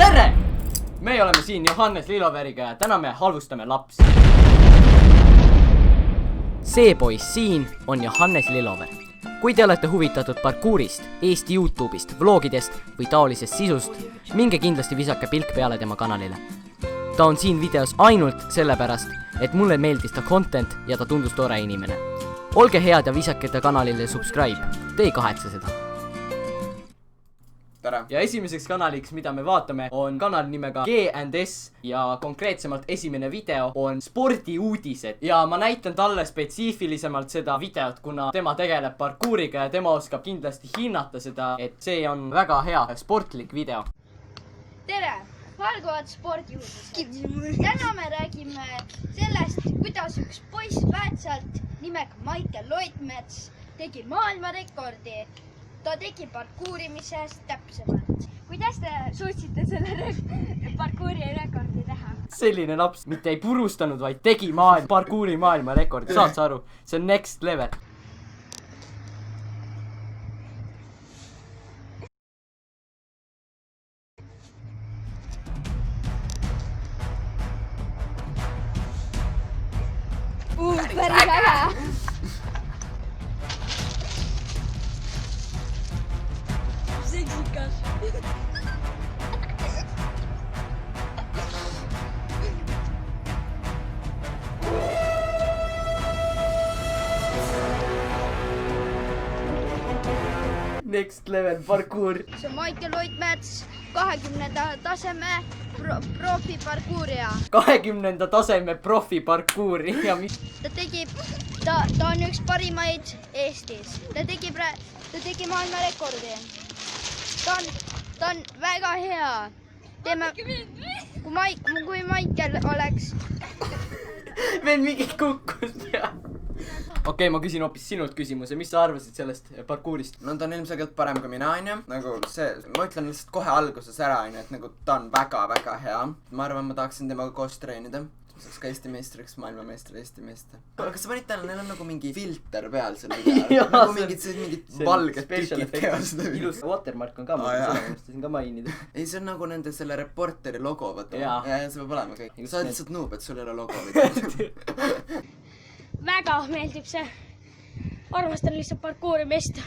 tere! Me oleme siin Johannes Liloveriga ja täna me halvustame lapsi. See poiss siin on Johannes Lilover. Kui te olete huvitatud parkuurist, Eesti YouTube'ist, vlogidest või taolisest sisust, minge kindlasti visake pilk peale tema kanalile. Ta on siin videos ainult sellepärast, et mulle meeldis ta content ja ta tundus tore inimene. Olge head ja visake ta kanalile subscribe, te ei kahetse seda. Tere. Ja esimeseks kanaliks, mida me vaatame, on kanal nimega G&S ja konkreetsemalt esimene video on spordiuudised. Ja ma näitan talle spetsiifilisemalt seda videot, kuna tema tegeleb parkuuriga ja tema oskab kindlasti hinnata seda, et see on väga hea sportlik video. Tere! Algavad spordiuudised. Täna me räägime sellest, kuidas üks poiss Väätsalt nimega Michael Loitmets tegi maailmarekordi. Ta tegi parkuurimisest täpsemalt. Kuidas te suutsite selle parkuuri rekordi teha? Selline laps mitte ei purustanud, vaid tegi parkuuri maailmarekordi. Saad sa aru? See on next level. Päris väga! Seksikas. Next level parkuur. See on Michael Loitmets, 20. taseme profiparkuurija. 20. taseme profiparkuurija. Ta on üks parimaid Eestis. Ta tegi maailmarekordi. Ta on väga hea. Kui Michael oleks... Veel mingi kukkus pea. Okei, ma küsin hoopis sinult küsimuse. Mis sa arvasid sellest parkuurist? No ta on ilmselgelt parem kui mina, Nagu see, ma ütlen lihtsalt kohe alguses ära, et nagu ta on väga-väga hea. Ma arvan, ma tahaksin temaga koos treenida. Saaks ka Eesti meistriks, maailmameister, Eesti meister. Aga kas sa panid täna, neil on nagu mingi filter peal selle peal? Nagu mingid valged tükid teevad seda. Ilus watermark on ka, ma mõtlesin ka mainida. Ei, see on nagu nende selle reporteri logo, võtta. Ja see peab olema kõik. Sa oled lihtsalt noob, et sul ei ole logo. Väga meeldib see. Armastan lihtsalt parkuurimist.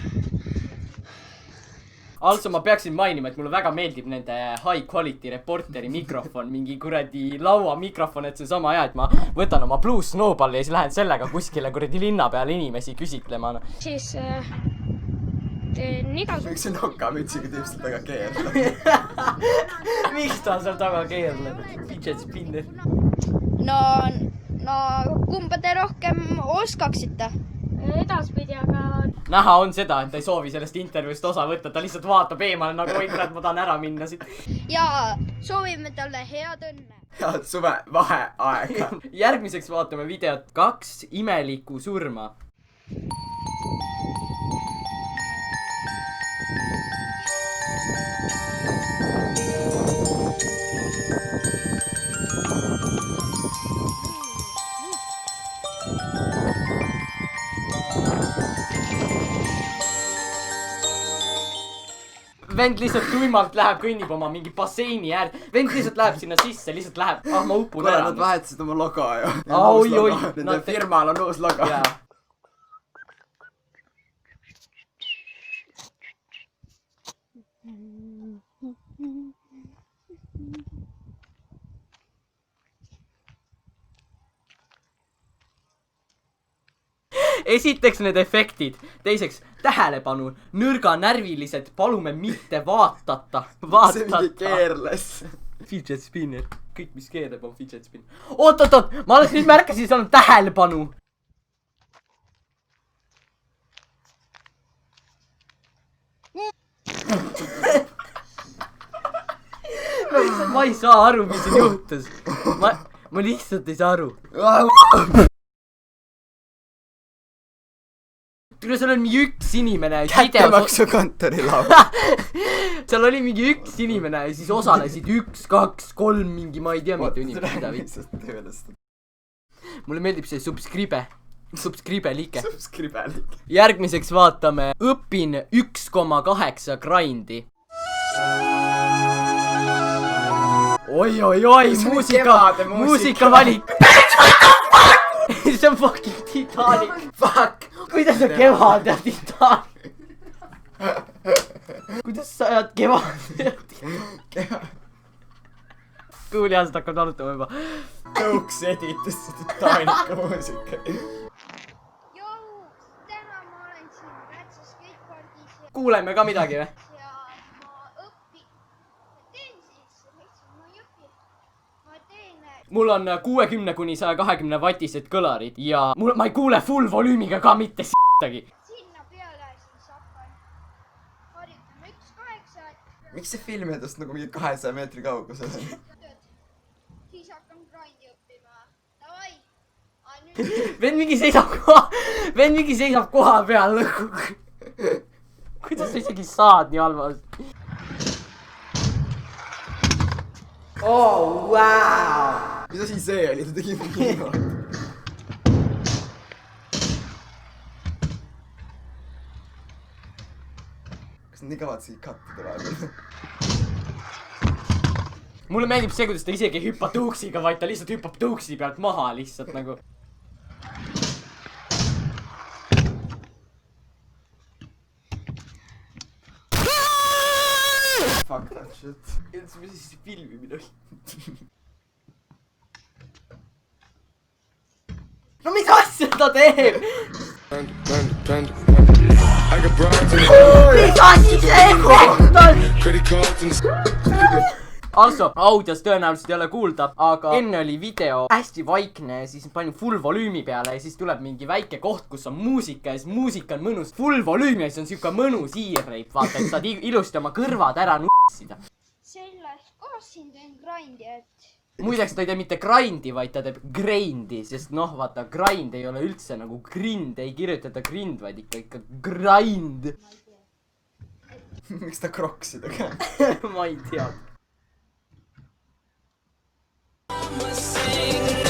Also ma peaksin mainima, et mulle väga meeldib nende high quality reporteri mikrofon, mingi kuradi laua mikrofon, et see sama hea, et ma võtan oma Blue Snowballi ja siis lähen sellega kuskile kuradi linna peale inimesi küsitlema. Siis teen igasugust. Miks see nokamütsiga teeb seda taga keerle? Miks ta seal taga keerle? Fidget spinner. No kumba te rohkem oskaksite? Edaspidi, aga... Näha on seda, et ta ei soovi sellest intervjuust osa võtta, ta lihtsalt vaatab eemale nagu ikka, et ma tahan ära minna siit. Ja soovime talle head õnne. Head suve vaheaega. Järgmiseks vaatame videot 2 imelikku surma. Vend lihtsalt tuimalt läheb, kõnnib oma mingi basseini äär. Vend lihtsalt läheb sinna sisse, lihtsalt läheb. Ma upun Kuule, ära. nad vahetasid oma logo ju. Oi. Nende firmal on uus logo. Esiteks need efektid. Teiseks, tähelepanu, nõrga närvilised, palume mitte vaatata. See mingi keerles. Fidget spinner. Kõik, mis keerleb, on fidget spinner. Oot, ma alles nüüd märkasin, see on tähelepanu. Ma ei saa aru, mis siin juhtus. Ma lihtsalt ei saa aru. Tule, seal on mingi üks inimene Kättemaksukontori laul. Seal oli mingi üks inimene ja siis osalesid 1, 2, 3 mingi, ma ei tea mitu inimest. Mulle meeldib see subscribe liike. Järgmiseks vaatame Õpin 1,8 grindi. oi, muusika valik. See on fucking Titanic. Fuck! Kuidas on Kevad ja Titanic? Kuidas sa ajad Kevad? Kuulijad hakkavad arutama juba. Tõuks editas Titanicu muusika. Jou, täna ma olen siin Rätsa skateboardis Kuuleme ka midagi või? ja ma õpin. Ma teen siis, ma ei õpi. Ma teen Mul on 60 kuni 120 vatised kõlarid ja ma ei kuule full volüümiga ka mitte s**tagi. sinna peale, siis hakkan harjutama 1-8. Miks see film edast nagu mingi 200 meetri kaugusel on? Siis hakkan grindi õppima. Davai! Vend mingi seisab koha peal. Kuidas sa isegi saad nii halvasti? Oh, wow! Mis asi see oli? Ta tegi mingi niimoodi. Kas nad nii kavatsesid kattida vahepeal? Mulle meeldib see, kuidas ta isegi ei hüppa tõuksiga, vaid ta lihtsalt hüppab tõuksi pealt maha lihtsalt nagu. Fuck that shit. Mis siis filmimine oli? No mis asja ta teeb? Mis asja teeb? Also, audios tõenäoliselt ei ole kuulda, aga enne oli video hästi vaikne ja siis panin full volüümi peale ja siis tuleb mingi väike koht, kus on muusika ja siis muusika on mõnus full volüümi ja siis on siuke mõnus earrape, vaata, et saad ilusti oma kõrvad ära nussida. Selles kohas siin teen grindi, et Muideks ta ei tee mitte grindi, vaid ta teeb grindi, sest noh, vaata, grind ei ole üldse nagu grind, ei kirjutata grind, vaid ikka grind. Miks ta kroksidega? Ma ei tea.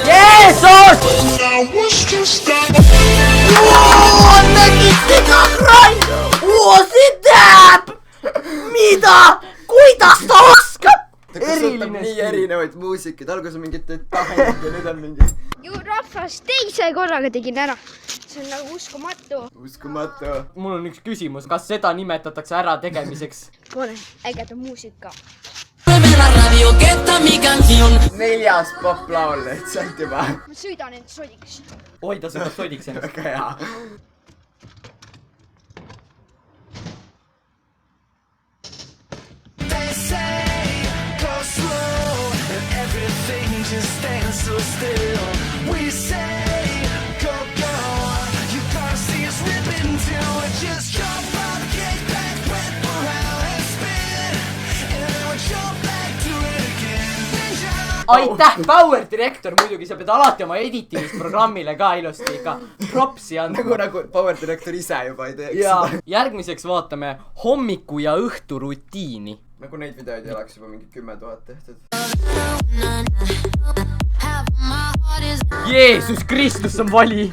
Jeesus! Nägite ka grind! See teab! Mida? Kuidas ta oskab? Ta kasutab nii erinevaid muusikaid, alguses on mingid detailid ja nüüd on mingi... ju rahvas teise korraga tegin ära. See on nagu uskumatu. Uskumatu. Mul on üks küsimus, kas seda nimetatakse ära tegemiseks? Pole ägeda muusika. 4. poplaul lihtsalt juba. Ma sõidan end sodiks. Oi, ta sõidab sodiks ennast. Väga hea. Aitäh, Power Director muidugi, sa pead alati oma editimisprogrammile ka ilusti ikka propsi andma. Nagu Power Director ise juba ei teeks Ja seda. järgmiseks vaatame hommiku ja õhtu rutiini. Nagu neid videoid ei oleks juba mingi 10 000 tehtud. Jeesus Kristus on vali!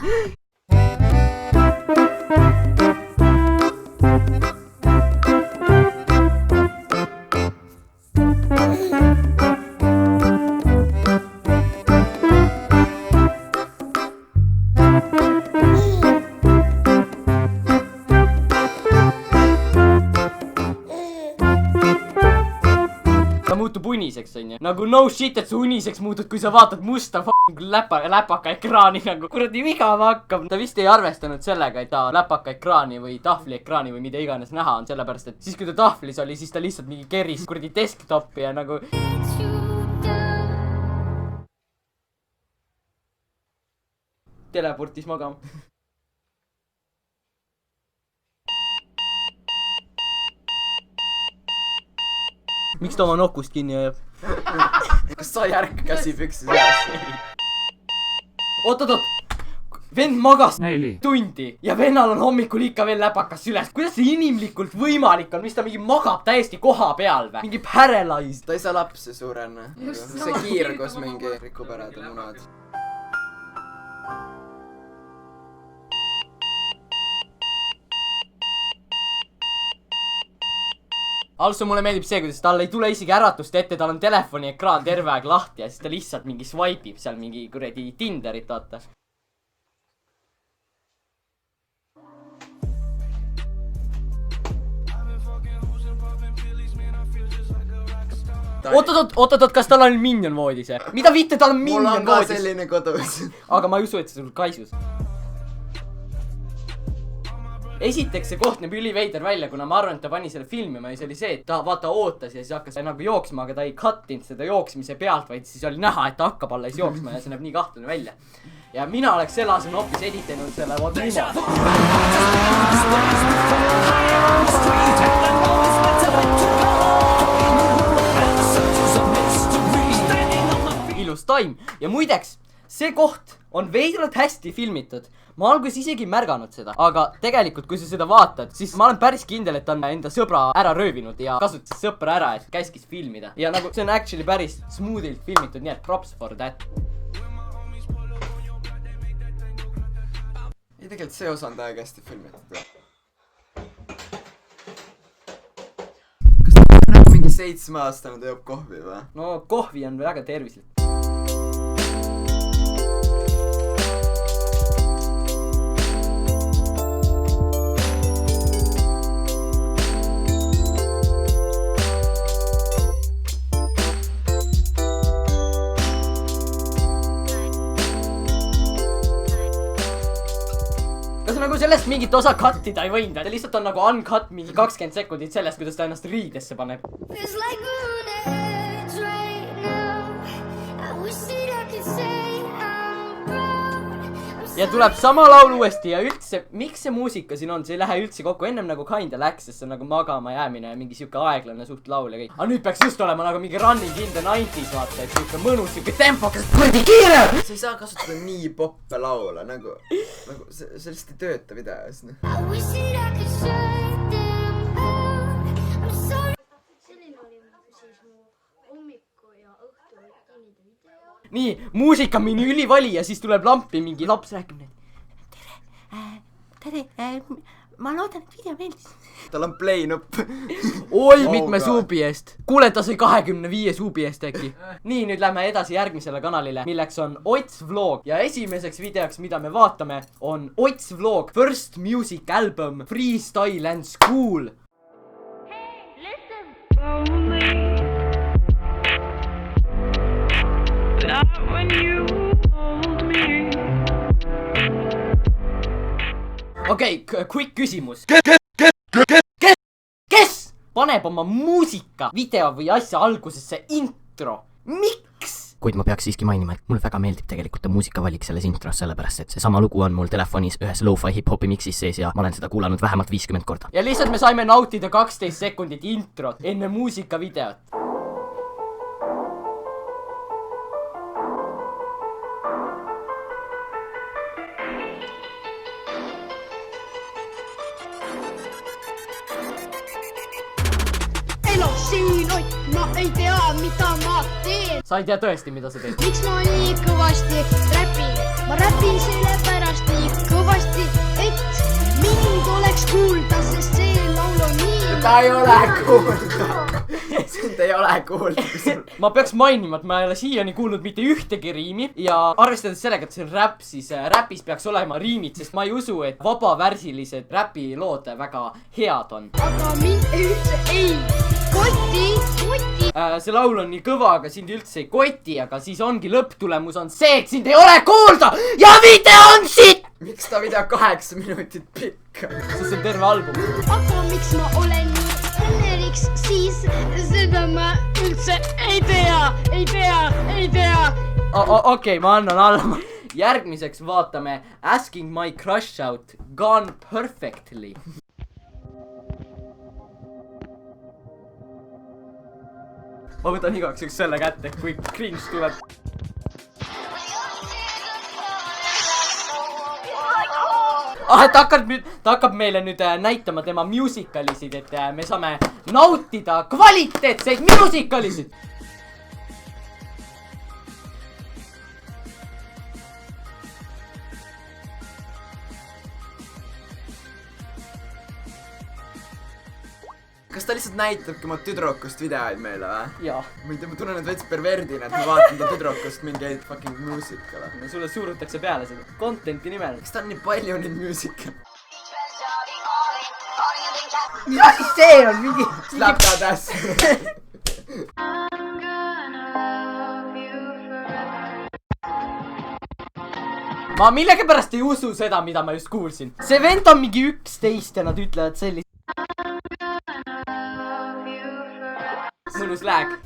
Ta muutub uniseks, onju. Nagu no shit, et sa uniseks muutud, kui sa vaatad musta läpaka ekraani nagu. Kuradi igav hakkab. Ta vist ei arvestanud sellega, et ta läpaka ekraani või tahvli ekraani või mida iganes näha on, sellepärast et siis kui ta tahvlis oli, siis ta lihtsalt mingi keris kuradi desktopi ja nagu... teleportis magama. Miks ta oma nokust kinni hoiab? Kas sa järk käsipüksis üles? Oot! Vend magas 4 tundi ja vennal on hommikul ikka veel läpakas süles. Kuidas see inimlikult võimalik on? Mis ta mingi magab täiesti koha peal või? Mingi paralyzed. Ta ei saa lapsi suurena. See kiirgus mingi rikub ära ta munad. Also mulle meeldib see, kuidas tal ei tule isegi äratust ette, tal on telefoni ekraan terve aeg lahti ja siis ta lihtsalt mingi swipe'ib seal mingi kuradi Tinderit, vaata. Oot, kas tal on Minion voodis? Mida vitte, tal on Minion voodis? Mul on ka selline kodus. Aga ma ei usu, et see sul kaisus. Esiteks see koht näeb üliveider välja, kuna ma arvan, et ta pani selle filmima ja see oli see, et ta vaata ootas ja siis hakkas nagu jooksma, aga ta ei cut'inud seda jooksmise pealt, vaid siis oli näha, et ta hakkab alles jooksma ja see näeb nii kahtlane välja. Ja mina oleks selle asemel hoopis editanud selle ilus taim ja muideks, see koht on veidralt hästi filmitud. Ma alguses isegi märganud seda, aga tegelikult kui sa seda vaatad, siis ma olen päris kindel, et ta on enda sõbra ära röövinud ja kasutas sõpra ära, et käskis filmida. Ja nagu see on actually päris smoothilt filmitud, nii et props for that. Ei, tegelikult see osa on täiega hästi filmitud. Kas ta on mingi 7-aastane teeb kohvi või? No kohvi on väga tervislik. Nagu sellest mingit osa cut'ida ei võinud, ta lihtsalt on nagu uncut mingi 20 sekundit sellest, kuidas ta ennast riidesse paneb. Ja tuleb sama laul uuesti ja üldse, miks see muusika siin on, see ei lähe üldse kokku, ennem nagu kinda läks, sest see on nagu magama jäämine ja mingi siuke aeglane suht laul ja kõik. Aga nüüd peaks just olema nagu mingi running in the 90s, vaata, et siuke mõnus, siuke tempokas, kurdi kiire! Sa ei saa kasutada nii poppe laule, nagu see lihtsalt ei tööta videos. Nii, muusika on mingi ülivali ja siis tuleb lampi mingi laps rääkib. Tere, ma loodan, et video meeldis. Tal on play nupp. Oi, mitme suubi eest. Kuule, ta sai 25 suubi eest äkki. Nii, nüüd lähme edasi järgmisele kanalile, milleks on Ots Vlog. Ja esimeseks videoks, mida me vaatame, on Ots Vlog First Music Album Freestyle and School. Okei, quick küsimus. Kes paneb oma muusika, video või asja algusesse intro? Miks? Kuid ma peaks siiski mainima, et mulle väga meeldib tegelikult muusikavalik selles intros, sellepärast et see sama lugu on mul telefonis ühes lo-fi hip-hopi mixis sees ja ma olen seda kuulanud vähemalt 50 korda. Ja lihtsalt me saime nautida 12 sekundit introt enne muusikavideot. Ma ei tea, mida ma teen. Sa ei tea tõesti, mida sa teed. Miks ma nii kõvasti räpin? Ma räpin sellepärast nii kõvasti, et mind oleks kuulda, sest see laul on nii... Ta ei ole kuulda. Sind ei ole kuulda. Ma peaks mainima, et ma ei ole siiani kuulnud mitte ühtegi riimi ja arvestades sellega, et see on räpp, siis räpis peaks olema riimid, sest ma ei usu, et vabavärsilised räpilood väga head on. Aga mind üldse ei koti. See laul on nii kõva, aga sind üldse ei koti, aga siis ongi lõpptulemus on see, et sind ei ole kuulda ja video on siit! Miks ta video 8 minutit pikk? Sest see on terve album. Aga miks ma olen nii õnneliks, siis seda ma üldse ei tea. Okei, ma annan alla. Järgmiseks vaatame Asking My Crush Out Gone Perfectly. Ma võtan igaks üks selle kätte, kui cringe tuleb. Ta hakkab meile nüüd näitama tema musicalisid, et me saame nautida kvaliteetseid musicalisid. Kas kas ta lihtsalt näitabki oma tüdrukust videoid meile või? jaa. ma ei tea, ma tunnen, et veits perverdina, et ma vaatan ta tüdrukust mingeid fucking muusikale. sulle surutakse peale seda content'i nimel. miks ta on nii palju neid muusikale? mida siis see on? mingi Slap that ass. ma millegipärast ei usu seda, mida ma just kuulsin. see vend on mingi 11 ja nad ütlevad sellist. mõnus lääg.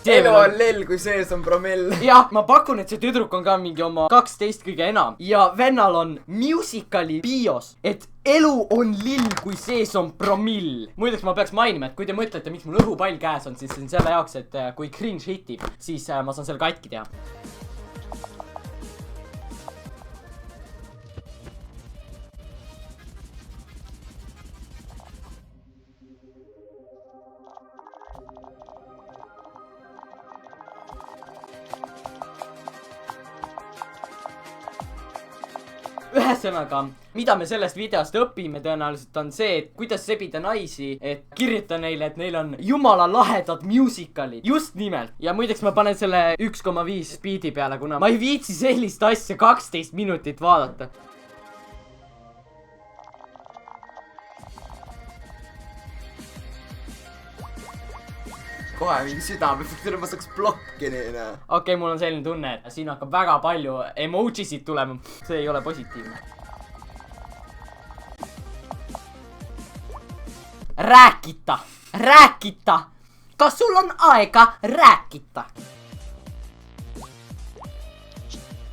elu on lill, kui sees on promill. jah, ma pakun, et see tüdruk on ka mingi oma 12 kõige enam. ja vennal on musicali bios, et elu on lill, kui sees on promill. muideks ma peaks mainima, et kui te mõtlete, miks mul õhupall käes on, siis see on selle jaoks, et kui cringe hitib, siis ma saan selle katki teha. ühesõnaga, mida me sellest videost õpime tõenäoliselt on see, et kuidas sebida naisi, et kirjuta neile, et neil on jumala lahedad musicalid. just nimelt. ja muideks ma panen selle 1,5 speedi peale, kuna ma ei viitsi sellist asja 12 minutit vaadata. kohe mingi südame, ma saaks plokki nii, noh. Okei, mul on selline tunne, et siin hakkab väga palju emojisid tulema. see ei ole positiivne. rääkita. kas sul on aega rääkita?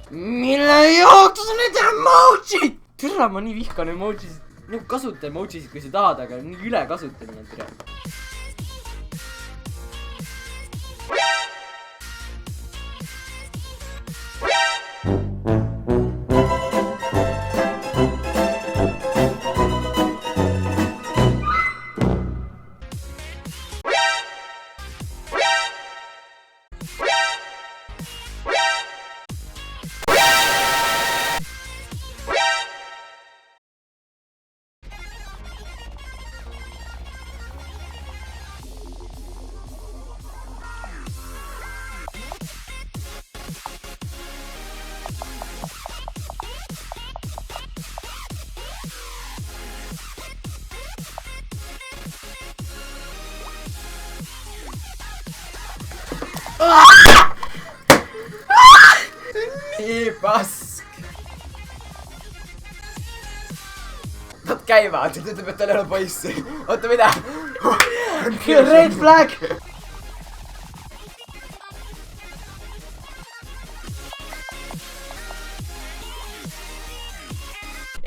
mille jaoks on need emojid? türa, ma nii vihkan emojisid. nagu kasuta emojisid, kui sa tahad, aga nii üle kasutamine, türa. nii pask. Nad käivad, ta ütleb, et tal ei ole poissi. oota, mida? Red flag!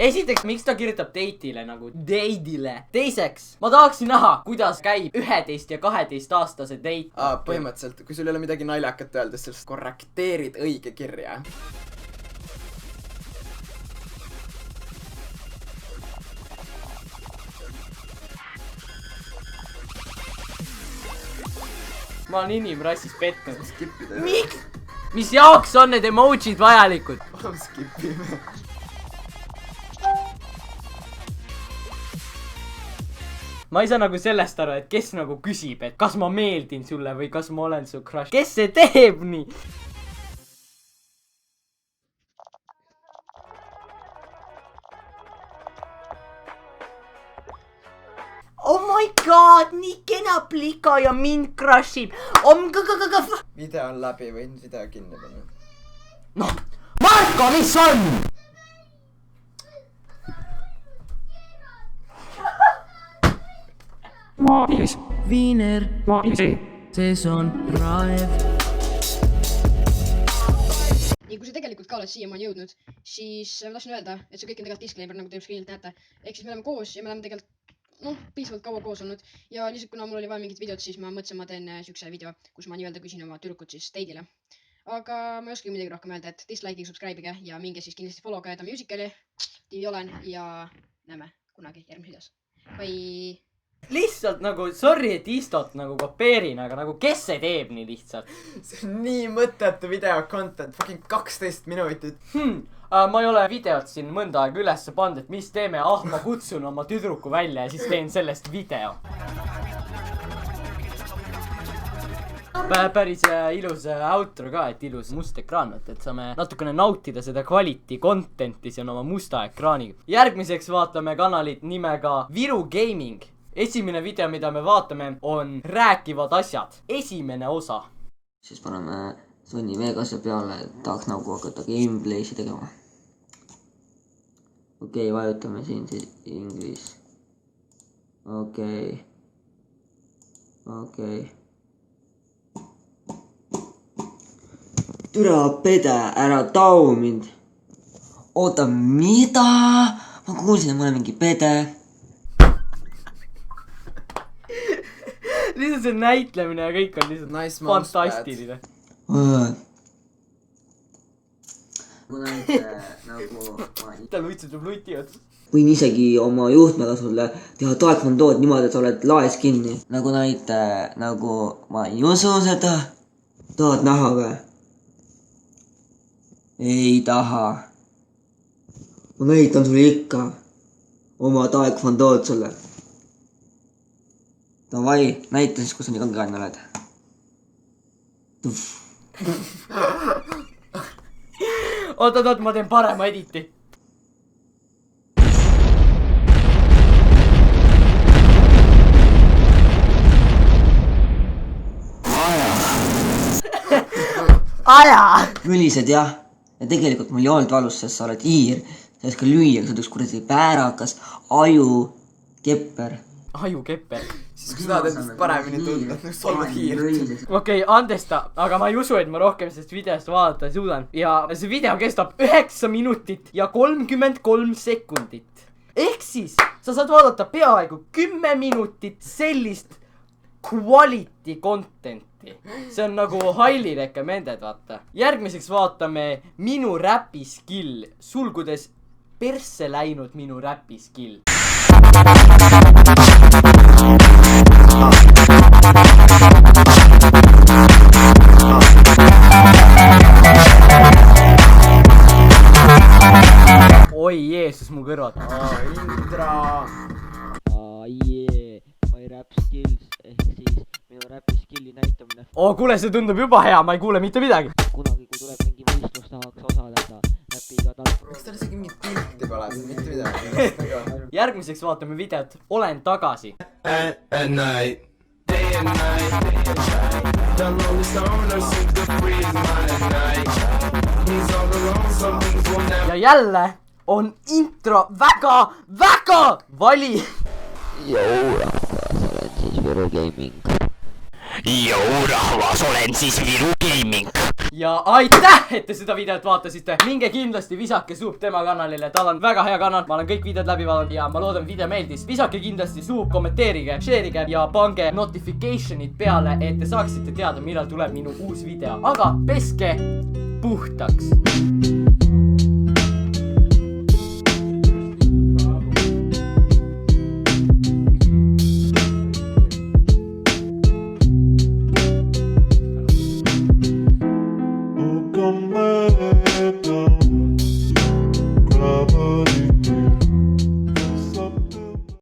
esiteks, miks ta kirjutab date'ile nagu date'ile? teiseks, ma tahaksin näha, kuidas käib 11 ja 12-aastase date. põhimõtteliselt, kui sul ei ole midagi naljakat öelda, siis korrekteerid õige kirja. ma olen inimrassis petnud. Skipida. miks? mis jaoks on need emojid vajalikud? palun skipime. ma ei saa nagu sellest aru, et kes nagu küsib, et kas ma meeldin sulle või kas ma olen su crush. kes see teeb nii? Oh my god, nii kena plika ja mind crushib. video on läbi, võin video kinni panna. noh, Marko, mis on? Maadis. Viiner, Maadisi. sees on raev. ja kui sa tegelikult ka oled siiamaani jõudnud, siis ma tahtsin öelda, et see kõik on tegelikult disclaimer, nagu te screen'ilt näete. ehk siis me oleme koos ja me oleme tegelikult piisavalt kaua koos olnud ja lihtsalt kuna mul oli vaja mingit videot, siis ma mõtlesin, ma teen siukse video, kus ma nii-öelda küsin oma tüdrukut siis date'ile. aga ma ei oskagi midagi rohkem öelda, et dislike'ige, subscribe'ige ja minge siis kindlasti follow ka Eda Musicali. TV olen ja näeme kunagi järgmises videos. Bye! lihtsalt nagu, sorry, et Istot nagu kopeerin, aga nagu kes see teeb nii lihtsalt? see on nii mõttetu video content, fucking 12 minutit. ma ei ole videot siin mõnda aega üles pannud, et mis teeme, ma kutsun oma tüdruku välja ja siis teen sellest video. Päris ilus outro ka, et ilus must ekraan, et saame natukene nautida seda quality content'i siin oma musta ekraaniga. Järgmiseks vaatame kanalit nimega Viru Gaming. Esimene video, mida me vaatame, on rääkivad asjad. Esimene osa. Siis paneme Sony Vegas'e peale, tahaks nagu hakata gameplay'si tegema. Okei, vajutame siin siis English. Okei. Türa pede, ära tau mind. Oota, mida? Ma kuulsin, et ma olen mingi pede. Lihtsalt see näitlemine ja kõik on lihtsalt Nice fantastiline. Ta luitsetab luti otsas. Võin isegi oma juhtmega sulle teha taekwondo'd niimoodi, et sa oled laes kinni. Nagu ma ei usu seda. Tahad näha või? Ei taha. Ma näitan sulle ikka oma taekwondo'd sulle. Davai, näita siis, kus sa nii kangekanne oled. Oot, ma teen parema editi. Aja! Mülised jah. Ja tegelikult mul ei olnud valus, sest sa oled hiir. Sa ei ka lüüa, sa oled üks kuradi päärakas, ajukepper. Ajukepper. Siis kui sa tahad endast paremini tunda, et sa oled hiir. Okei, andesta, aga ma ei usu, et ma rohkem sellest videost vaadata suudan. Ja see video kestab 9 minutit ja 33 sekundit. Ehk siis, sa saad vaadata peaaegu 10 minutit sellist quality content'i. See on nagu highly recommended, vaata. Järgmiseks vaatame minu räpiskill, sulgudes persse läinud minu räpiskill. Oi Jeesus, mu kõrvad. Intro. My rap skills ehk siis minu rapi skilli näitamine. Kuule, see tundub juba hea, ma ei kuule mitte midagi. Kunagi, kui tuleb mingi võistlus, tahaks osaleda rapiga Miks tal isegi mingit pilti pole, see mitte midagi. Järgmiseks vaatame videot Olen tagasi. At night, day and night, the longest owner seems to free his mind at night. He's all alone, some things will never. Ja jälle on intro väga vali. Jou rahvas, olen siis Viru Gaming. Ja aitäh, et te seda videot vaatasite. Minge kindlasti visake suub tema kanalile, tal on väga hea kanal, ma olen kõik videod läbi vaadanud ja ma loodan video meeldis. Visake kindlasti suub, kommenteerige, share'ige ja pange notification'id peale, et te saaksite teada, millal tuleb minu uus video. Aga peske puhtaks.